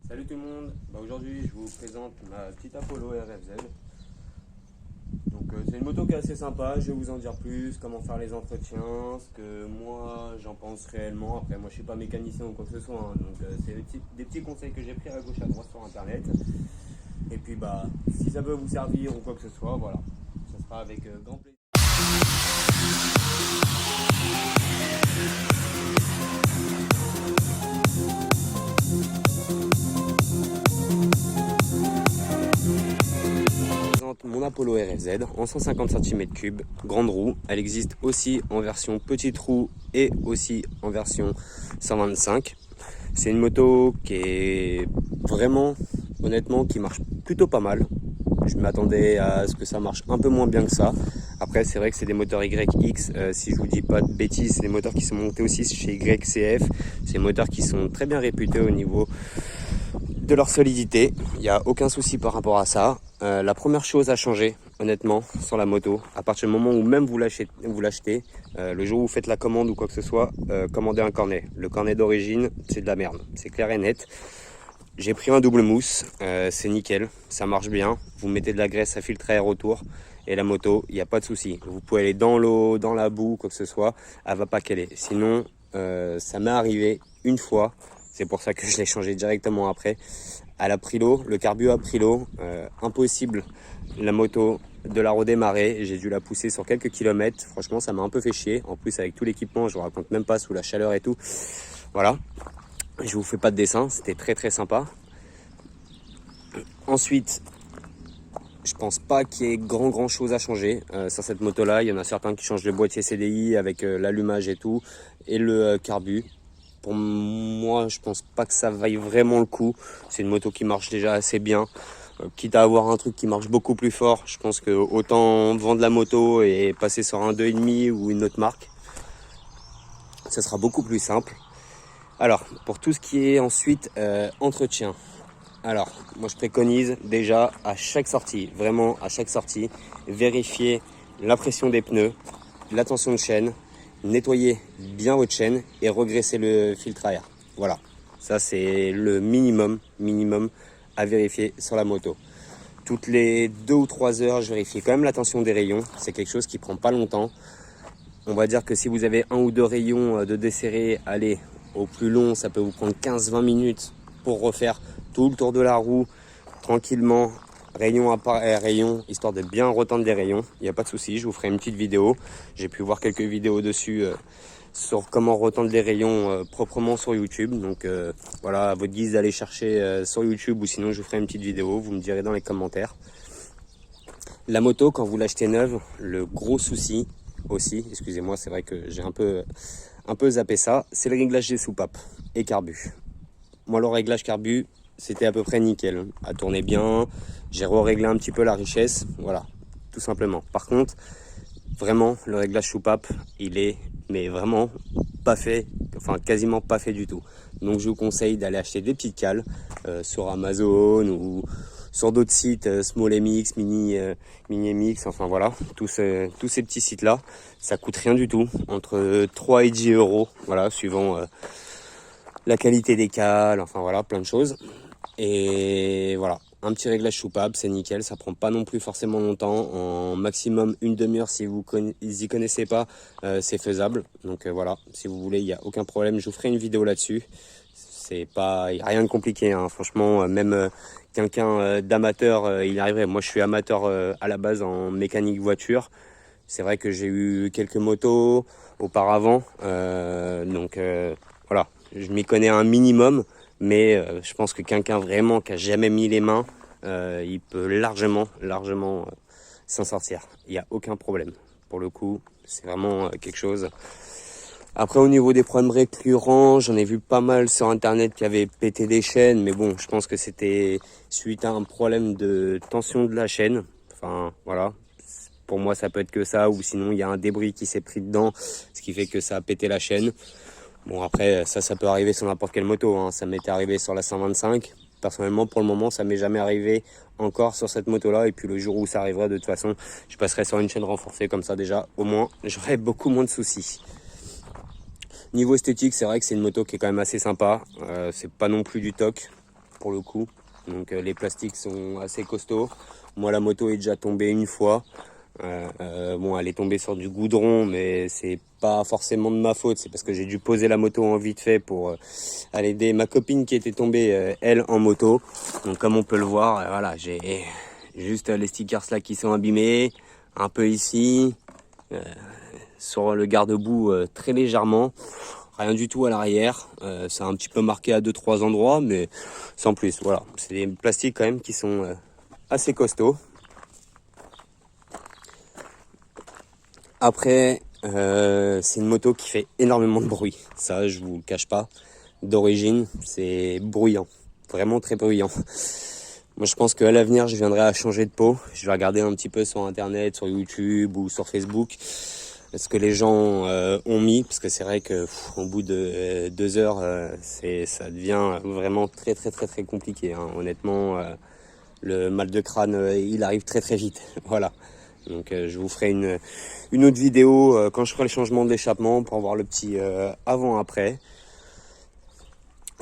Salut tout le monde, aujourd'hui je vous présente ma petite Apollo RFZ. Donc c'est une moto qui est assez sympa, je vais vous en dire plus, comment faire les entretiens, ce que moi j'en pense réellement. Après moi je suis pas mécanicien ou quoi que ce soit, hein. Donc c'est des petits conseils que j'ai pris à gauche à droite sur internet. Et puis bah si ça peut vous servir ou quoi que ce soit, voilà, ça sera avec grand plaisir. Mon Apollo RFZ en 150 cm3, grande roue. Elle existe aussi en version petite roue et aussi en version 125. C'est une moto qui est vraiment, honnêtement, qui marche plutôt pas mal. Je m'attendais à ce que ça marche un peu moins bien que ça. Après, c'est vrai que c'est des moteurs YX. Si je vous dis pas de bêtises, c'est des moteurs qui sont montés aussi chez YCF. C'est des moteurs qui sont très bien réputés au niveau de leur solidité. Il n'y a aucun souci par rapport à ça. La première chose à changer, honnêtement, sur la moto, à partir du moment où même vous l'achetez, le jour où vous faites la commande ou quoi que ce soit, commandez un cornet. Le cornet d'origine, c'est de la merde, c'est clair et net. J'ai pris un double mousse, c'est nickel, ça marche bien. Vous mettez de la graisse à filtre à air autour et la moto, il n'y a pas de souci. Vous pouvez aller dans l'eau, dans la boue, quoi que ce soit, elle va pas caler. Sinon, ça m'est arrivé une fois, c'est pour ça que je l'ai changé directement après. Elle a pris l'eau, le carburant a pris l'eau, impossible la moto de la redémarrer. J'ai dû la pousser sur quelques kilomètres, franchement ça m'a un peu fait chier. En plus avec tout l'équipement, je vous raconte même pas, sous la chaleur et tout. Voilà, je vous fais pas de dessin, c'était très sympa. Ensuite, je pense pas qu'il y ait grand chose à changer sur cette moto là. Il y en a certains qui changent le boîtier CDI avec l'allumage et tout, et le carbu. Pour moi, je pense pas que ça vaille vraiment le coup. C'est une moto qui marche déjà assez bien. Quitte à avoir un truc qui marche beaucoup plus fort, je pense que autant vendre la moto et passer sur un 2,5 ou une autre marque. Ça sera beaucoup plus simple. Alors, pour tout ce qui est ensuite entretien. Alors, moi je préconise déjà à chaque sortie, vraiment à chaque sortie, vérifier la pression des pneus, la tension de chaîne, nettoyer bien votre chaîne et regraisser le filtre à air. Voilà, ça c'est le minimum à vérifier sur la moto. Toutes les 2 ou 3 heures, je vérifie quand même la tension des rayons. C'est quelque chose qui prend pas longtemps. On va dire que si vous avez 1 ou 2 rayons de desserrer, allez, au plus long, ça peut vous prendre 15-20 minutes pour refaire tout le tour de la roue tranquillement, rayon à rayon, histoire de bien retendre les rayons. Il n'y a pas de souci, je vous ferai une petite vidéo. J'ai pu voir quelques vidéos dessus sur comment retendre les rayons proprement sur YouTube. Donc voilà, à votre guise d'aller chercher sur YouTube, ou sinon je vous ferai une petite vidéo, vous me direz dans les commentaires. La moto, quand vous l'achetez neuve, le gros souci aussi, excusez-moi, c'est vrai que j'ai un peu zappé ça, c'est le réglage des soupapes et carbu. Moi, le réglage carbu, c'était à peu près nickel. Elle tournait bien, j'ai réglé un petit peu la richesse, voilà, tout simplement. Par contre, vraiment, le réglage soupape, il est, mais vraiment, pas fait, enfin quasiment pas fait du tout. Donc, je vous conseille d'aller acheter des petites cales sur Amazon ou sur d'autres sites, Small MX, Mini MX, enfin voilà, tous ces petits sites-là. Ça coûte rien du tout, entre 3 et 10 euros, voilà, suivant la qualité des cales, enfin voilà, plein de choses. Et voilà, un petit réglage soupape, c'est nickel, ça prend pas non plus forcément longtemps, en maximum une demi-heure si vous y connaissez pas, c'est faisable. Donc voilà, si vous voulez, il n'y a aucun problème, je vous ferai une vidéo là-dessus. C'est pas, y a rien de compliqué, hein. Franchement, même quelqu'un d'amateur, il arriverait. Moi, je suis amateur à la base en mécanique voiture. C'est vrai que j'ai eu quelques motos auparavant, donc voilà, je m'y connais un minimum. Mais je pense que quelqu'un vraiment qui a jamais mis les mains, il peut largement s'en sortir. Il n'y a aucun problème. Pour le coup, c'est vraiment quelque chose. Après, au niveau des problèmes récurrents, j'en ai vu pas mal sur internet qui avaient pété des chaînes. Mais bon, je pense que c'était suite à un problème de tension de la chaîne. Enfin, voilà. Pour moi, ça peut être que ça. Ou sinon, il y a un débris qui s'est pris dedans, ce qui fait que ça a pété la chaîne. Bon, après, ça peut arriver sur n'importe quelle moto, hein. Ça m'était arrivé sur la 125. Personnellement, pour le moment, ça m'est jamais arrivé encore sur cette moto-là. Et puis le jour où ça arrivera, de toute façon, je passerai sur une chaîne renforcée. Comme ça, déjà, au moins, j'aurai beaucoup moins de soucis. Niveau esthétique, c'est vrai que c'est une moto qui est quand même assez sympa. C'est pas non plus du toc. pour le coup. Donc les plastiques sont assez costauds. Moi la moto est déjà tombée une fois. Bon, elle est tombée sur du goudron, mais c'est pas forcément de ma faute. C'est parce que j'ai dû poser la moto en vite fait pour aller aider ma copine qui était tombée, elle, en moto. Donc comme on peut le voir, voilà, j'ai juste les stickers là qui sont abîmés, un peu ici, sur le garde-boue très légèrement. Rien du tout à l'arrière, c'est un petit peu marqué à 2-3 endroits, mais sans plus. Voilà, c'est des plastiques quand même qui sont assez costauds. Après, c'est une moto qui fait énormément de bruit. Ça, je vous le cache pas. D'origine, c'est bruyant. Vraiment très bruyant. Moi, je pense qu'à l'avenir, je viendrai à changer de peau. Je vais regarder un petit peu sur Internet, sur YouTube ou sur Facebook ce que les gens ont mis. Parce que c'est vrai que au bout de 2 heures, ça devient vraiment très compliqué. Hein. Honnêtement, le mal de crâne, il arrive très vite. Voilà. Donc je vous ferai une autre vidéo quand je ferai le changement de l'échappement pour voir le petit avant-après.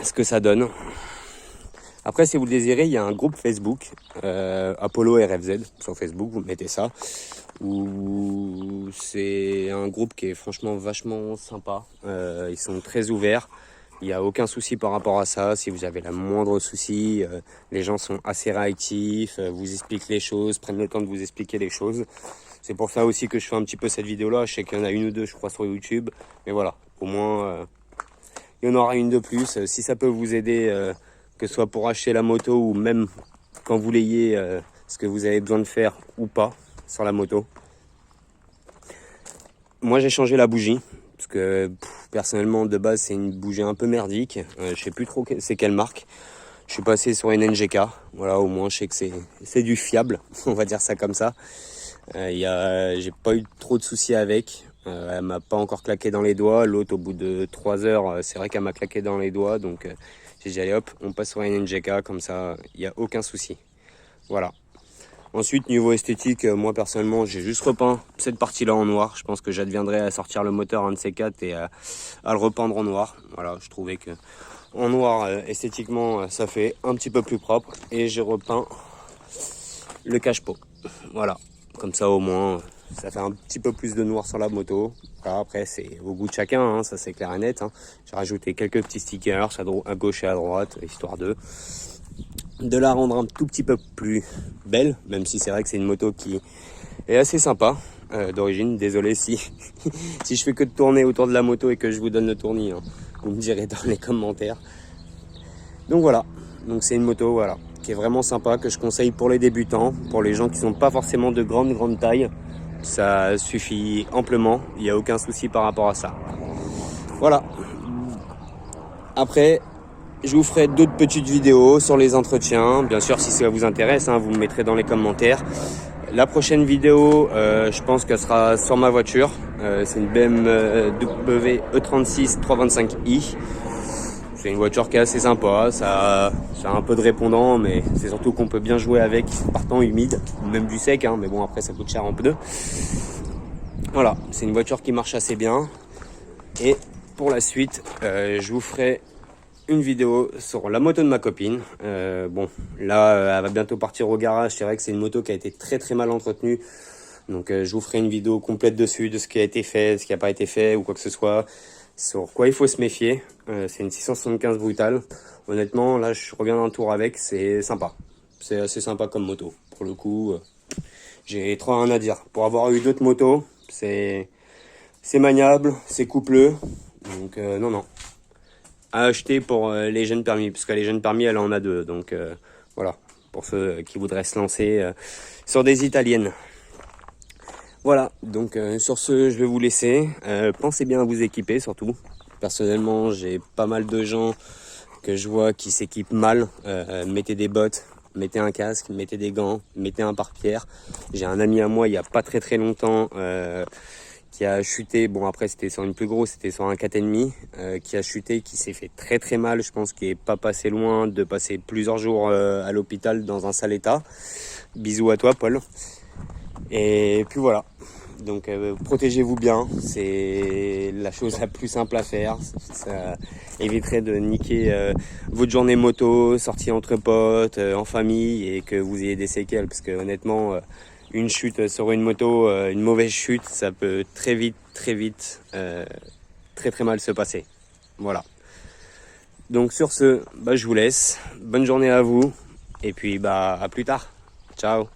Ce que ça donne. Après, si vous le désirez, il y a un groupe Facebook, Apollo RFZ, sur Facebook, vous mettez ça. Où c'est un groupe qui est franchement vachement sympa. Ils sont très ouverts. Il n'y a aucun souci par rapport à ça. Si vous avez la moindre souci, les gens sont assez réactifs, vous expliquent les choses, prennent le temps de vous expliquer les choses. C'est pour ça aussi que je fais un petit peu cette vidéo-là. Je sais qu'il y en a une ou deux, je crois, sur YouTube. Mais voilà, au moins, il y en aura une de plus. Si ça peut vous aider, que ce soit pour acheter la moto ou même quand vous l'ayez, ce que vous avez besoin de faire ou pas sur la moto. Moi, j'ai changé la bougie. Parce que personnellement de base c'est une bougie un peu merdique, je sais plus trop c'est quelle marque. Je suis passé sur une NGK, voilà, au moins je sais que c'est du fiable, on va dire ça comme ça. J'ai pas eu trop de soucis avec, elle m'a pas encore claqué dans les doigts. L'autre au bout de 3 heures, c'est vrai qu'elle m'a claqué dans les doigts, donc j'ai dit allez hop, on passe sur une NGK, comme ça il n'y a aucun souci. Voilà. Ensuite, niveau esthétique, moi personnellement, j'ai juste repeint cette partie-là en noir. Je pense que j'adviendrai à sortir le moteur un de ces quatre et à le repeindre en noir. Voilà, je trouvais que en noir, esthétiquement, ça fait un petit peu plus propre. Et j'ai repeint le cache-pot. Voilà, comme ça au moins, ça fait un petit peu plus de noir sur la moto. Voilà, après, c'est au goût de chacun, hein, ça c'est clair et net. Hein. J'ai rajouté quelques petits stickers à gauche et à droite, histoire de la rendre un tout petit peu plus belle, même si c'est vrai que c'est une moto qui est assez sympa d'origine. Désolé si si je fais que de tourner autour de la moto et que je vous donne le tournis, hein. Vous me direz dans les commentaires. Donc voilà, donc c'est une moto voilà qui est vraiment sympa, que je conseille pour les débutants, pour les gens qui sont pas forcément de grande taille. Ça suffit amplement, il n'y a aucun souci par rapport à ça. Voilà. Après, je vous ferai d'autres petites vidéos sur les entretiens. Bien sûr, si ça vous intéresse, hein, vous me mettrez dans les commentaires. La prochaine vidéo, je pense qu'elle sera sur ma voiture. C'est une BMW E36 325i. C'est une voiture qui est assez sympa. Ça a un peu de répondant, mais c'est surtout qu'on peut bien jouer avec par temps humide, même du sec. Hein, mais bon, après, ça coûte cher en pneus. Voilà, c'est une voiture qui marche assez bien. Et pour la suite, je vous ferai une vidéo sur la moto de ma copine. Bon, là, elle va bientôt partir au garage. C'est vrai que c'est une moto qui a été très mal entretenue. Donc, je vous ferai une vidéo complète dessus, de ce qui a été fait, ce qui n'a pas été fait ou quoi que ce soit. Sur quoi il faut se méfier. C'est une 675 brutale. Honnêtement, là, je reviens d'un tour avec. C'est sympa. C'est assez sympa comme moto. Pour le coup, j'ai trop rien à dire. Pour avoir eu d'autres motos, c'est maniable, c'est coupleux. Donc, non. À acheter pour les jeunes permis, puisque les jeunes permis elle en a 2, donc voilà, pour ceux qui voudraient se lancer sur des italiennes. Voilà, donc sur ce je vais vous laisser, pensez bien à vous équiper surtout. Personnellement j'ai pas mal de gens que je vois qui s'équipent mal. Mettez des bottes, mettez un casque, mettez des gants, mettez un pare-pierre. J'ai un ami à moi il y a pas très longtemps qui a chuté, bon après c'était sur une plus grosse, c'était sur un 4,5, qui a chuté, qui s'est fait très mal, je pense qu'il n'est pas passé loin de passer plusieurs jours à l'hôpital dans un sale état. Bisous à toi Paul. Et puis voilà, Donc protégez-vous bien, c'est la chose la plus simple à faire. Ça éviterait de niquer votre journée moto, sortie entre potes, en famille, et que vous ayez des séquelles. Parce que honnêtement, une chute sur une moto, une mauvaise chute, ça peut très vite, très mal se passer. Voilà. Donc sur ce, je vous laisse. Bonne journée à vous. Et puis à plus tard. Ciao.